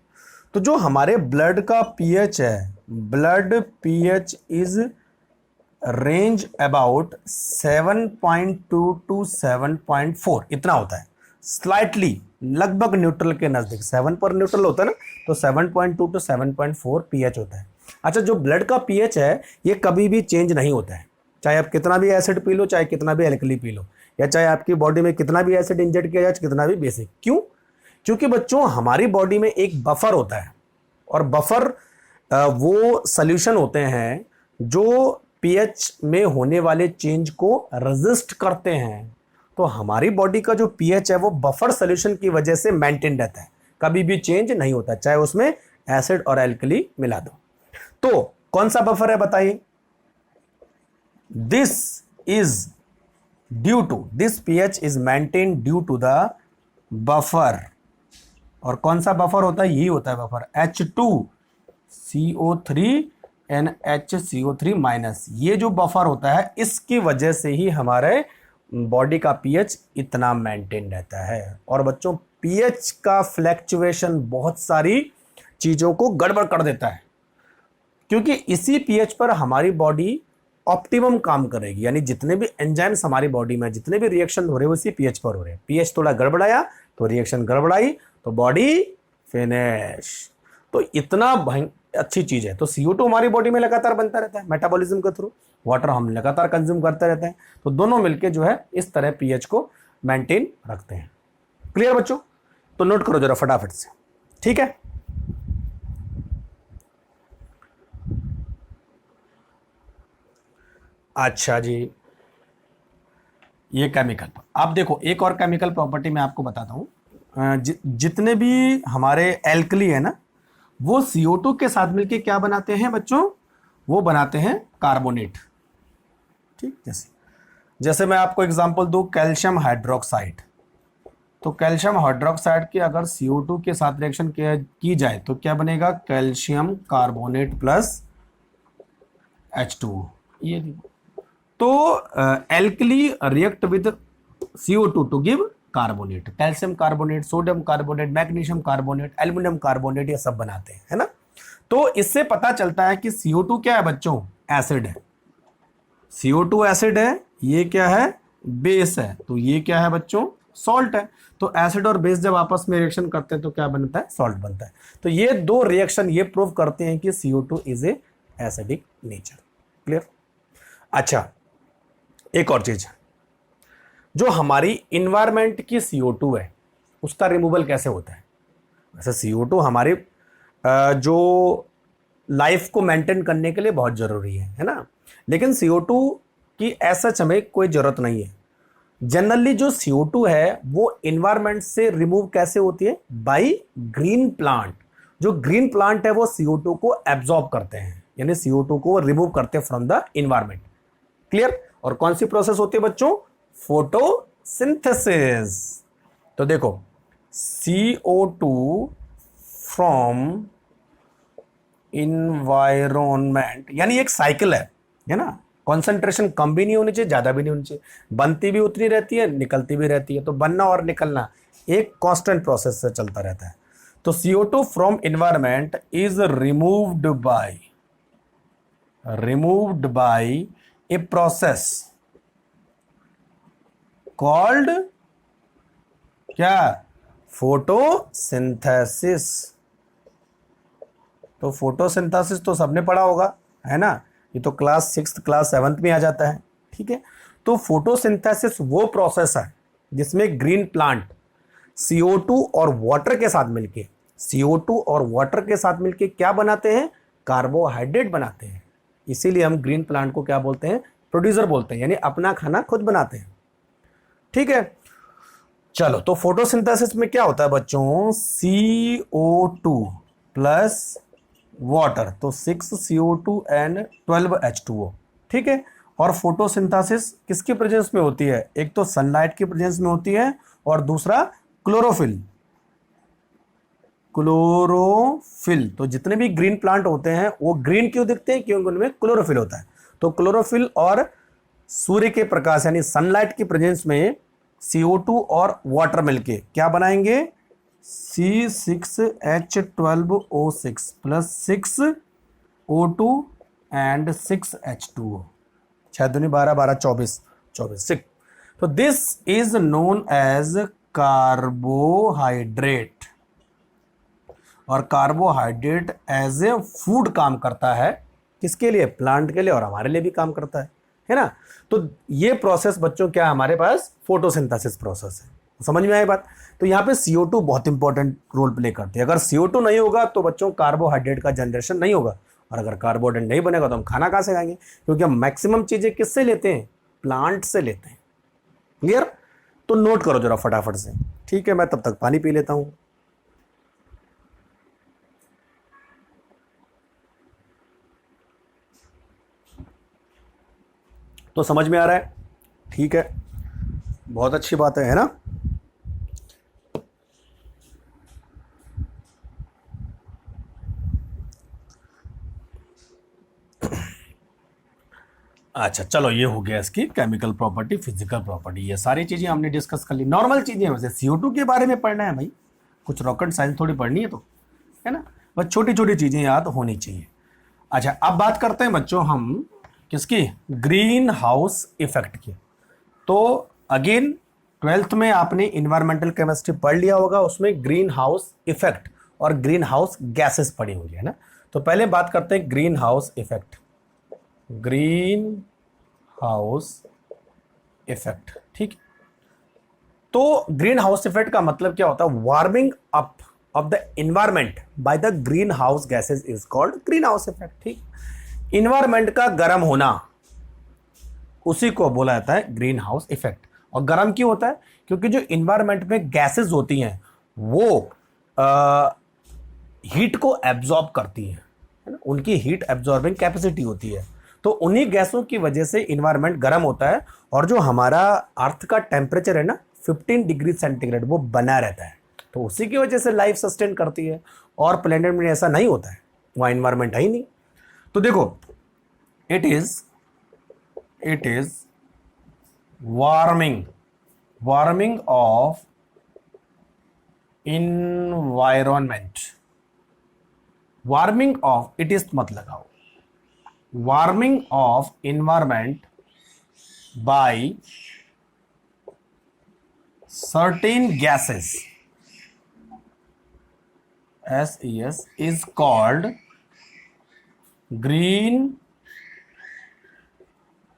तो जो हमारे ब्लड का pH है, blood pH is range about 7.2 to 7.4 इतना होता है, स्लाइटली लगभग न्यूट्रल के नजदीक। 7 पर न्यूट्रल होता है ना, तो 7.2 to 7.4 pH होता है। अच्छा, जो ब्लड का pH है ये कभी भी चेंज नहीं होता है, चाहे आप कितना भी एसिड पी लो, चाहे कितना भी एल्कली पी लो, या चाहे आपकी बॉडी में कितना भी एसिड इंजेक्ट किया जाए, कितना भी बेसिक। क्यों? क्योंकि बच्चों हमारी बॉडी में एक बफर होता है, और बफर वो सॉल्यूशन होते हैं जो पीएच में होने वाले चेंज को रेजिस्ट करते हैं। तो हमारी बॉडी का जो पीएच है वो बफर सॉल्यूशन की वजह से मेंटेन रहता है, कभी भी चेंज नहीं होता, चाहे उसमें एसिड और एल्कली मिला दो। तो कौन सा बफर है बताइए? This is due to, this pH is maintain due to the buffer. और कौन सा बफर होता है? यही होता है बफर, H2CO3 NHCO3 माइनस। ये जो बफर होता है इसकी वजह से ही हमारे बॉडी का पीएच इतना मेंटेन रहता है। और बच्चों पीएच का फ्लैक्चुएशन बहुत सारी चीज़ों को गड़बड़ कर देता है, क्योंकि इसी पीएच पर हमारी बॉडी ऑप्टिमम काम करेगी। यानी जितने भी एंजाइम्स हमारी बॉडी में, जितने भी रिएक्शन हो रहे हैं वो इसी पीएच पर हो रहे हैं। पीएच थोड़ा गड़बड़ाया तो रिएक्शन गड़बड़ाई तो बॉडी फिनिश। तो इतना अच्छी चीज़ है। तो CO2 हमारी बॉडी में लगातार बनता रहता है मेटाबॉलिज्म के थ्रू, वाटर हम लगातार कंज्यूम करते रहते हैं, तो दोनों मिलके जो है इस तरह पीएच को मेंटेन रखते हैं। क्लियर बच्चों? तो नोट करो जरा फटाफट से, ठीक है। अच्छा जी, ये केमिकल, आप देखो एक और केमिकल प्रॉपर्टी मैं आपको बताता हूँ। जितने भी हमारे एल्कली है ना, वो CO2 के साथ मिलके क्या बनाते हैं बच्चों? वो बनाते हैं कार्बोनेट। ठीक, जैसे मैं आपको एग्जांपल दूं, कैल्शियम हाइड्रोक्साइड। तो कैल्शियम हाइड्रोक्साइड की अगर CO2 के साथ रिएक्शन की जाए तो क्या बनेगा? Calcium carbonate plus H2O। ये तो alkali react with CO2 to give carbonate. Calcium carbonate, sodium carbonate, magnesium carbonate, aluminium carbonate, ये सब बनाते हैं, है ना। तो इससे पता चलता है कि CO2 क्या है बच्चों? एसिड है। CO2 एसिड है, ये क्या है? बेस है। तो ये क्या है बच्चों? सॉल्ट है। तो एसिड और बेस जब आपस में रिएक्शन करते हैं तो क्या बनता है? सॉल्ट बनता है। तो ये दो रिएक्शन ये प्रूव करते हैं कि CO2 is a acidic nature. Clear? अच्छा, एक और चीज, जो हमारी इन्वायरमेंट की CO2 है उसका रिमूवल कैसे होता है? वैसे CO2 हमारे जो लाइफ को मेंटेन करने के लिए बहुत जरूरी है ना, लेकिन CO2 की ऐसा हमें कोई जरूरत नहीं है। जनरली जो CO2 है वो इन्वायरमेंट से रिमूव कैसे होती है? By green plant. जो ग्रीन प्लांट है वो CO2 को एब्जॉर्ब करते हैं, यानी CO2 को रिमूव करते हैं फ्रॉम द इन्वायरमेंट। क्लियर? और कौन सी प्रोसेस होती है बच्चों? फोटोसिंथेसिस। तो देखो CO2 फ्रॉम इन्वायरमेंट, यानी एक साइकिल है ना। कॉन्सेंट्रेशन कम भी नहीं होनी चाहिए, ज्यादा भी नहीं होनी चाहिए, बनती भी उतनी रहती है, निकलती भी रहती है। तो बनना और निकलना एक कांस्टेंट प्रोसेस से चलता रहता है। तो CO2 from environment is removed by a process called क्या? फोटोसिंथेसिस। तो फोटोसिंथेसिस तो सबने पढ़ा होगा, है ना। ये तो क्लास 6 क्लास 7 में आ जाता है, ठीक है। तो फोटोसिंथेसिस वो प्रोसेस है जिसमें ग्रीन प्लांट CO2 और वाटर के साथ मिलके, CO2 और वाटर के साथ मिलके क्या बनाते हैं? कार्बोहाइड्रेट बनाते हैं। इसीलिए हम ग्रीन प्लांट को क्या बोलते हैं? प्रोड्यूसर बोलते हैं, यानी अपना खाना खुद बनाते हैं। ठीक है, चलो। तो फोटोसिंथेसिस में क्या होता है बच्चों? CO2 प्लस वाटर, तो 6CO2 एंड 12H2O। ठीक है। और फोटोसिंथेसिस किसकी प्रेजेंस में होती है? एक तो सनलाइट की प्रेजेंस में होती है और दूसरा क्लोरोफिल। तो जितने भी ग्रीन प्लांट होते हैं वो ग्रीन क्यों दिखते हैं? क्योंकि उनमें क्लोरोफिल होता है। तो क्लोरोफिल और सूर्य के प्रकाश यानी सनलाइट की प्रेजेंस में CO2 और वाटर मिलके क्या बनाएंगे? C6H12O6 plus 6O2 and 6H2O। 6 दूनी 12, 12 24, 6। तो this is known as carbohydrate. और कार्बोहाइड्रेट एज ए फूड काम करता है। किसके लिए? प्लांट के लिए, और हमारे लिए भी काम करता है। है ना। तो ये प्रोसेस बच्चों क्या हमारे पास फोटोसिंथेसिस प्रोसेस है, समझ में आई बात। तो यहाँ पे CO2 बहुत इंपॉर्टेंट रोल प्ले करती है। अगर CO2 नहीं होगा तो बच्चों कार्बोहाइड्रेट का जनरेशन नहीं होगा, और अगर कार्बोहाइड्रेट नहीं बनेगा तो हम खाना कहाँ से खाएंगे, क्योंकि हम मैक्सिमम चीजें किससे लेते हैं, प्लांट से लेते हैं। क्लियर। तो नोट करो जरा फटाफट से, ठीक है। मैं तब तक पानी पी लेता हूं। तो समझ में आ रहा है, ठीक है, बहुत अच्छी बात है ना। अच्छा चलो, ये हो गया इसकी केमिकल प्रॉपर्टी, फिजिकल प्रॉपर्टी, ये सारी चीजें हमने डिस्कस कर ली। नॉर्मल चीजें वैसे CO2 के बारे में पढ़ना है भाई, कुछ रॉकेट साइंस थोड़ी पढ़नी है, तो है ना, बस छोटी छोटी चीजें याद होनी चाहिए। अच्छा अब बात करते हैं बच्चों हम किसकी, ग्रीन हाउस इफेक्ट की। तो अगेन 12th में आपने इन्वायरमेंटल केमिस्ट्री पढ़ लिया होगा, उसमें ग्रीन हाउस इफेक्ट और ग्रीन हाउस गैसेस पढ़ी होंगी, है ना। तो पहले बात करते हैं green house effect, green house effect, ठीक। तो ग्रीन हाउस इफेक्ट का मतलब क्या होता है, warming up of the environment by the green house gases is called green house effect, ठीक। इन्वायरमेंट का गर्म होना, उसी को बोला जाता है ग्रीन हाउस इफेक्ट। और गर्म क्यों होता है, क्योंकि जो इन्वायरमेंट में गैसेस होती हैं वो हीट को एब्जॉर्ब करती हैं, है ना, उनकी हीट एब्जॉर्बिंग कैपेसिटी होती है। तो उन्हीं गैसों की वजह से इन्वायरमेंट गर्म होता है, और जो हमारा अर्थ का टेम्परेचर है ना 15 डिग्री सेंटीग्रेड, वो बना रहता है। तो उसी की वजह से लाइफ सस्टेन करती है, और प्लेनेट में ऐसा नहीं होता है, वहाँ इन्वायरमेंट है ही नहीं। तो देखो it is warming of environment, warming of, it is मत लगाओ, warming of environment by certain gases, SES is called green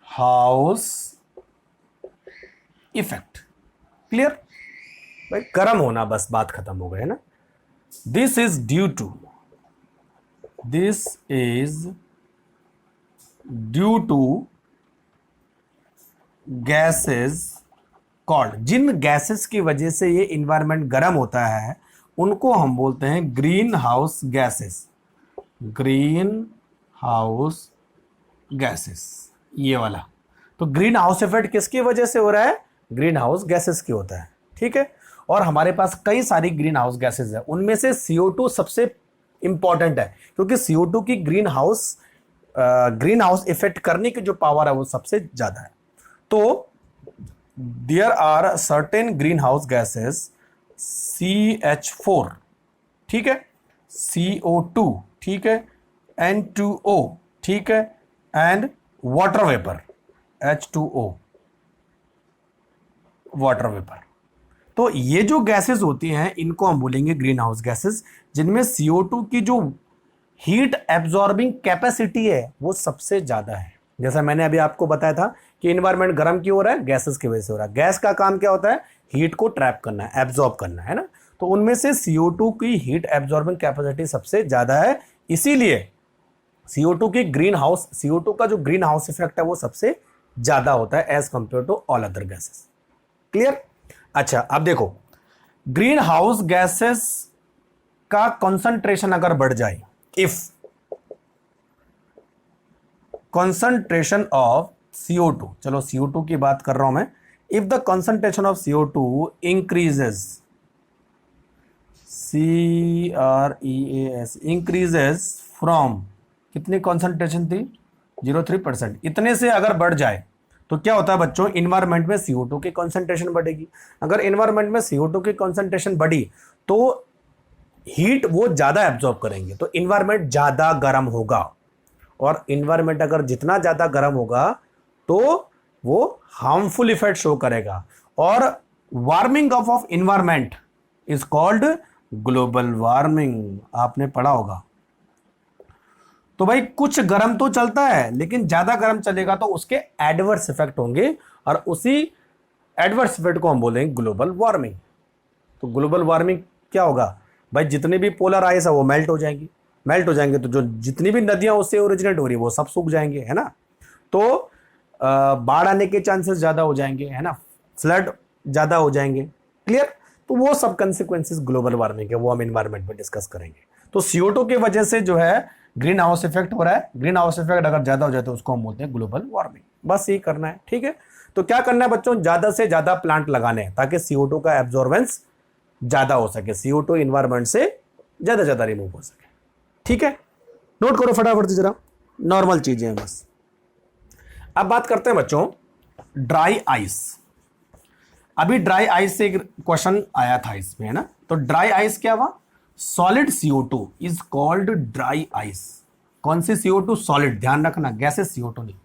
house effect. Clear भाई, गर्म होना, बस बात खत्म हो गई, है ना। This is due to gases called, जिन गैसेस की वजह से ये इन्वायरमेंट गर्म होता है उनको हम बोलते हैं green house gases, green house gases, ये वाला। तो ग्रीन हाउस इफेक्ट किसकी वजह से हो रहा है, ग्रीन हाउस गैसेस की होता है, ठीक है। और हमारे पास कई सारी ग्रीन हाउस गैसेस है, उनमें से CO2 सबसे इंपॉर्टेंट है, क्योंकि CO2 की ग्रीन हाउस इफेक्ट करने की जो पावर है वो सबसे ज्यादा है। तो there are certain green house gases, CH4, ठीक है, CO2, ठीक है, N2O, ठीक है, and water vapour, H2O, water vapour. तो ये जो गैसेस होती हैं इनको हम बोलेंगे ग्रीन हाउस गैसेस, जिनमें CO2 की जो हीट एब्जॉर्बिंग कैपेसिटी है वो सबसे ज्यादा है। जैसा मैंने अभी आपको बताया था कि इन्वायरमेंट गर्म क्यों हो रहा है, गैसेस की वजह से हो रहा है। गैस का काम क्या होता है, हीट को ट्रैप करना है, एब्जॉर्ब करना है ना। तो उनमें से CO2 की हीट एब्जॉर्बिंग कैपेसिटी सबसे ज्यादा है, इसीलिए CO2 का जो ग्रीन हाउस इफेक्ट है वो सबसे ज्यादा होता है as compare to all other gases. Clear. अच्छा अब देखो, ग्रीन हाउस गैसेस का कंसंट्रेशन अगर बढ़ जाए, इफ कंसंट्रेशन ऑफ CO2, चलो CO2 की बात कर रहा हूं मैं, if the concentration of CO2 increases, CREAS, increases from, कितनी कंसंट्रेशन थी, 0.3%, इतने से अगर बढ़ जाए तो क्या होता है बच्चों, इन्वायरमेंट में CO2 की कंसंट्रेशन बढ़ेगी। अगर इन्वायरमेंट में CO2 की कंसंट्रेशन बढ़ी तो हीट वो ज्यादा एब्जॉर्ब करेंगे, तो इन्वायरमेंट ज्यादा गर्म होगा, और इन्वायरमेंट अगर जितना ज्यादा गर्म होगा तो वो हार्मफुल इफेक्ट शो करेगा। और warming of environment is called global warming, आपने पढ़ा होगा। तो भाई कुछ गर्म तो चलता है, लेकिन ज्यादा गर्म चलेगा तो उसके एडवर्स इफेक्ट होंगे, और उसी एडवर्स इफेक्ट को हम बोलेंगे ग्लोबल वार्मिंग। तो ग्लोबल वार्मिंग क्या होगा भाई, जितने भी पोलर आइस है वो मेल्ट हो जाएंगी, मेल्ट हो जाएंगे तो जो जितनी भी नदियां उससे ओरिजिनेट हो रही है वो सब सूख जाएंगे, है ना। तो बाढ़ आने के चांसेस ज्यादा हो जाएंगे, है ना, फ्लड ज्यादा हो जाएंगे। क्लियर। तो वो सब कंसिक्वेंसेस ग्लोबल वार्मिंग है, वो हम इन्वायरमेंट में डिस्कस करेंगे। तो CO2 की वजह से जो है ग्रीन हाउस इफेक्ट हो रहा है, ग्रीन हाउस इफेक्ट अगर ज्यादा हो जाए तो उसको हम बोलते हैं ग्लोबल वार्मिंग। बस यही करना है, ठीक है। तो क्या करना है बच्चों, ज्यादा से ज्यादा प्लांट लगाने हैं ताकि CO2 का एब्जॉर्बेंस ज्यादा हो सके, CO2 इन्वायरमेंट से ज्यादा रिमूव हो सके, ठीक है। नोट करो फटाफट से जरा, नॉर्मल चीजें हैं बस। अब बात करते हैं बच्चों ड्राई आइस। अभी ड्राई आइस से एक क्वेश्चन आया था इसमें, है ना। तो ड्राई आइस क्या हुआ, solid CO2 is called dry ice. कौन सी CO2, सॉलिड, ध्यान रखना गैसेस CO2 नहीं।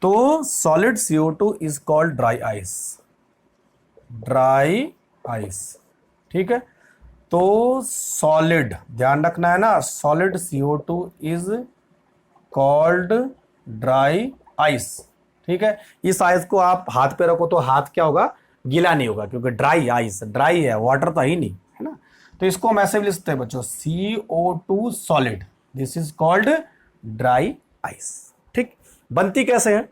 तो solid CO2 is called dry ice, dry ice, ठीक है। तो सॉलिड ध्यान रखना है ना, solid CO2 is called dry ice, ठीक है। इस आइस को आप हाथ पे रखो तो हाथ क्या होगा, गीला नहीं होगा, क्योंकि ड्राई आइस, ड्राई है, वाटर तो ही नहीं, है ना। तो इसको हम ऐसे भी लिखते हैं बच्चों, CO2 solid, this is called dry ice, ठीक। बनती कैसे है,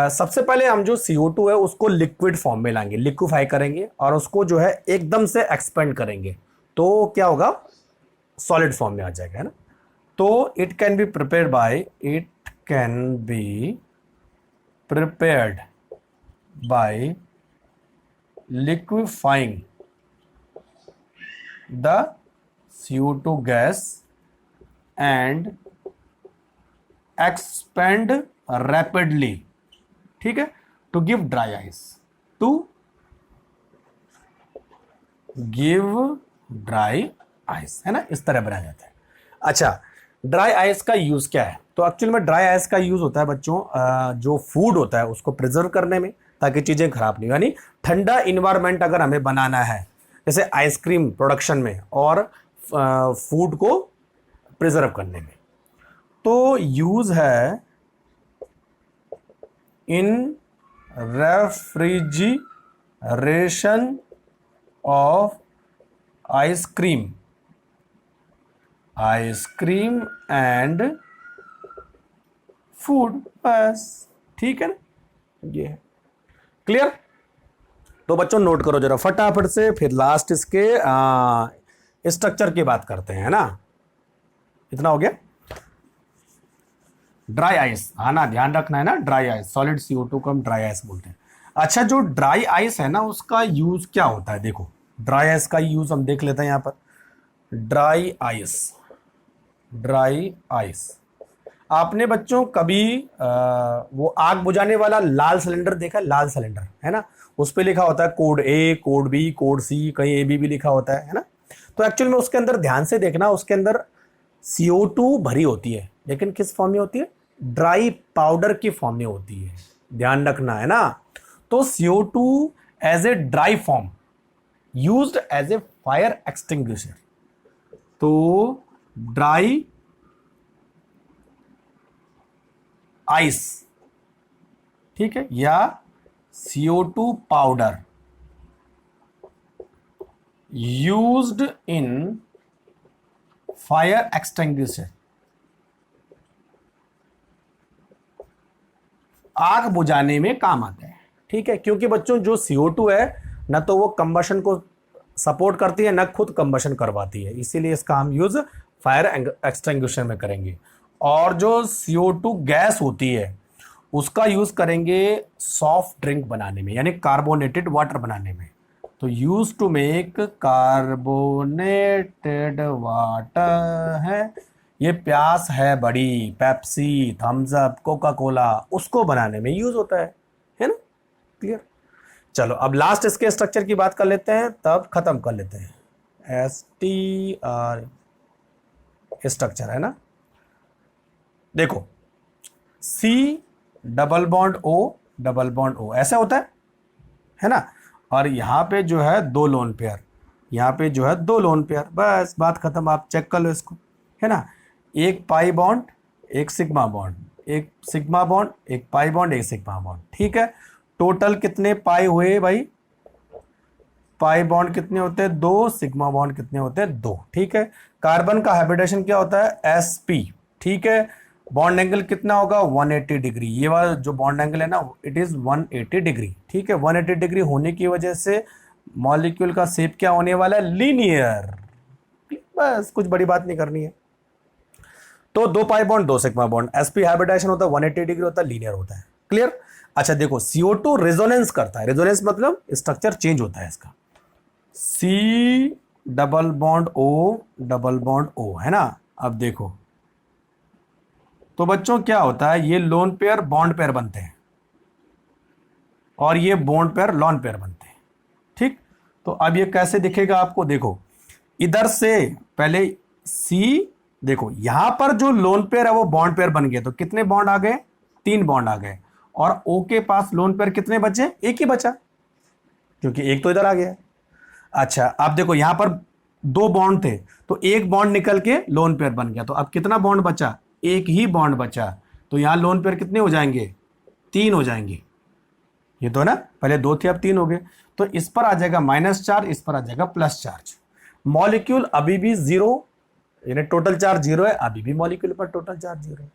सबसे पहले हम जो CO2 है उसको लिक्विड फॉर्म में लाएंगे, लिक्विफाई करेंगे और उसको जो है एकदम से एक्सपेंड करेंगे, तो क्या होगा, सॉलिड फॉर्म में आ जाएगा, है ना। तो it can be prepared by liquefying the CO2 gas and expand rapidly, ठीक है, to give dry ice, to give dry ice, है ना, इस तरह बनाया जाता है। अच्छा, ड्राई आइस का यूज क्या है, तो एक्चुअल में ड्राई आइस का यूज होता है बच्चों जो फूड होता है उसको प्रिजर्व करने में, ताकि चीजें खराब नहीं, यानी ठंडा इन्वायरमेंट अगर हमें बनाना है, जैसे आइसक्रीम प्रोडक्शन में और फूड को प्रिजर्व करने में, तो यूज है in refrigeration of ice cream and food, बस, ठीक है ना, ये क्लियर। तो बच्चों नोट करो जरा फटाफट से, फिर लास्ट इसके स्ट्रक्चर की बात करते हैं, है ना। इतना हो गया, ड्राई आइस, हाँ ना, ध्यान रखना है ना, ड्राई आइस, सॉलिड CO2 को हम ड्राई आइस बोलते हैं। अच्छा, जो ड्राई आइस है ना उसका यूज क्या होता है, देखो ड्राई आइस का यूज हम देख लेते हैं यहां पर। ड्राई आइस, आपने बच्चों कभी वो आग बुझाने वाला लाल सिलेंडर देखा, लाल सिलेंडर, है ना, उस पे लिखा होता है code A, code B, code C, कहीं AB भी लिखा होता है ना। तो एक्चुअल में उसके अंदर ध्यान से देखना, उसके अंदर CO2 भरी होती है, लेकिन किस फॉर्म में होती है, ड्राई पाउडर की फॉर्म में होती है, ध्यान रखना है ना। तो CO2 as a dry form used as a fire extinguisher, तो ड्राई आइस, ठीक है, या CO2 powder used in fire extinguisher, आग बुझाने में काम आता है, ठीक है। क्योंकि बच्चों जो CO2 है ना तो वो कंबशन को सपोर्ट करती है ना खुद कंबशन करवाती है, इसीलिए इसका हम यूज फायर एक्सटिंग्विशर में करेंगे। और जो CO2 गैस होती है उसका यूज करेंगे सॉफ्ट ड्रिंक बनाने में, यानी कार्बोनेटेड वाटर बनाने में। तो use to make carbonated water है, ये प्यास है बड़ी, Pepsi, Thums Up, Coca Cola, उसको बनाने में यूज होता है ना, क्लियर। चलो अब लास्ट इसके स्ट्रक्चर की बात कर लेते हैं, तब खत्म कर लेते हैं। STR स्ट्रक्चर है ना, देखो C डबल बॉन्ड O ऐसा होता है ना, और यहां पे जो है 2 लोन पेयर, यहां पे जो है 2 लोन पेयर, बस बात खत्म, आप चेक कर लो इसको, है ना। एक पाई बॉन्ड, एक सिग्मा बॉन्ड, एक सिग्मा बॉन्ड, एक पाई बॉन्ड, एक सिग्मा बॉन्ड। ठीक है, टोटल कितने पाई हुए भाई? पाई बॉन्ड कितने होते हैं? 2। सिग्मा बॉन्ड कितने होते हैं? 2। ठीक है, कार्बन का हाइब्रिडेशन क्या होता है? sp। ठीक है, बॉन्ड एंगल कितना होगा? 180 डिग्री। ये वाला जो बॉन्ड एंगल है ना, इट इज 180 डिग्री। ठीक है, 180 डिग्री होने की वजह से मॉलिक्यूल का शेप क्या होने वाला है? लीनियर। बस, कुछ बड़ी बात नहीं करनी है। तो 2 pi bond, 2 sigma bond, sp hybridisation होता है, 180 डिग्री होता है, लीनियर होता है। क्लियर? अच्छा देखो, CO2 रेजोनेंस करता है। रेजोनेंस मतलब स्ट्रक्चर चेंज होता है इसका। C double bond O double bond O, है ना? अब देखो, तो बच्चों क्या होता है? ये लोन पेयर बॉन्ड पेयर बनते हैं और ये बॉन्ड पेयर लॉन पेयर बनते हैं। ठीक, तो अब ये कैसे दिखेगा आपको? देखो, इधर से पहले C, देखो यहां पर जो लोन पेयर है वो बॉन्ड पेयर बन गए, तो कितने बॉन्ड आ गए? 3 बॉन्ड आ गए। और O के पास लोन पेयर कितने बचे? एक ही बचा, क्योंकि एक तो इधर आ गया। अच्छा, अब देखो यहां पर 2 बॉन्ड थे, तो एक बॉन्ड निकल के लोन पेयर बन गया, तो अब कितना बॉन्ड बचा? एक ही बॉन्ड बचा। तो यहां लोन पेयर कितने हो जाएंगे? 3 हो जाएंगे। ये तो ना, पहले 2 थे अब 3 हो गए। तो इस पर आ जाएगा माइनस चार्ज, इस पर आ जाएगा प्लस चार्ज। मॉलिक्यूल अभी भी 0, यानी टोटल चार्ज 0 है, अभी भी मॉलिक्यूल पर टोटल चार्ज 0 है।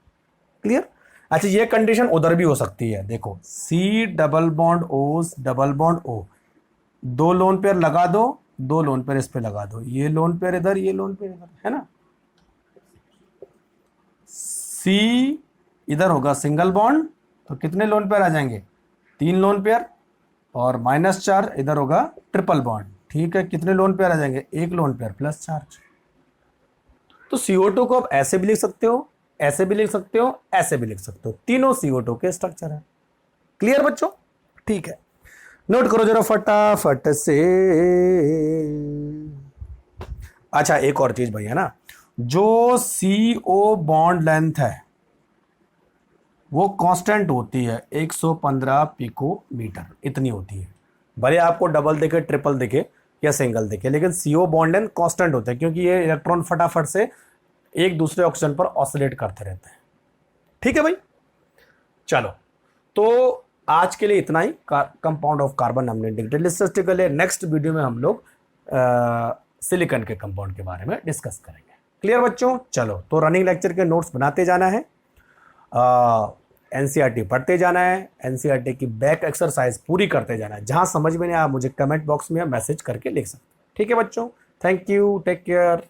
क्लियर? अच्छा, ये कंडीशन उधर भी हो सकती है। देखो, C double bond O double bond O, 2 lone pair लगा दो, 2 लोन पेयर इस पे लगा दो, ये लोन पेयर इधर, ये लोन पेयर इधर, है ना? C इधर होगा सिंगल बॉन्ड, तो कितने लोन पेयर आ जाएंगे? 3 लोन पेयर। और माइनस चार्ज इधर होगा ट्रिपल बॉन्ड। ठीक है, कितने लोन पेयर आ जाएंगे? 1 लोन पेयर प्लस चार्ज। तो CO2 को आप ऐसे भी लिख सकते हो, ऐसे भी लिख सकते हो, ऐसे भी लिख सकते हो। तीनों CO2 के स्ट्रक्चर है। क्लियर बच्चों? ठीक है, नोट करो जरा फटाफट से। अच्छा, एक और चीज भाई, है ना, जो CO बॉन्ड लेंथ है वो कांस्टेंट होती है, 115 पिकोमीटर इतनी होती है। भले आपको डबल दिखे, ट्रिपल दिखे या सिंगल दिखे, लेकिन CO बॉन्ड लेंथ कांस्टेंट होता है, क्योंकि ये इलेक्ट्रॉन फटाफट से एक दूसरे ऑक्सीजन पर ऑसिलेट करते रहते हैं। ठीक है भाई, चलो, तो आज के लिए इतना ही। कंपाउंड ऑफ कार्बन हमने डिटेल डिस्कस कर लिया। नेक्स्ट वीडियो में हम लोग सिलिकॉन के कंपाउंड के बारे में डिस्कस करेंगे। क्लियर बच्चों? चलो, तो रनिंग लेक्चर के नोट्स बनाते जाना है, एनसीईआरटी पढ़ते जाना है, एनसीईआरटी की बैक एक्सरसाइज पूरी करते जाना है। जहां समझ में नहीं आया, मुझे कमेंट बॉक्स में मैसेज करके लिख सकते हैं। ठीक है बच्चों, थैंक यू, टेक केयर।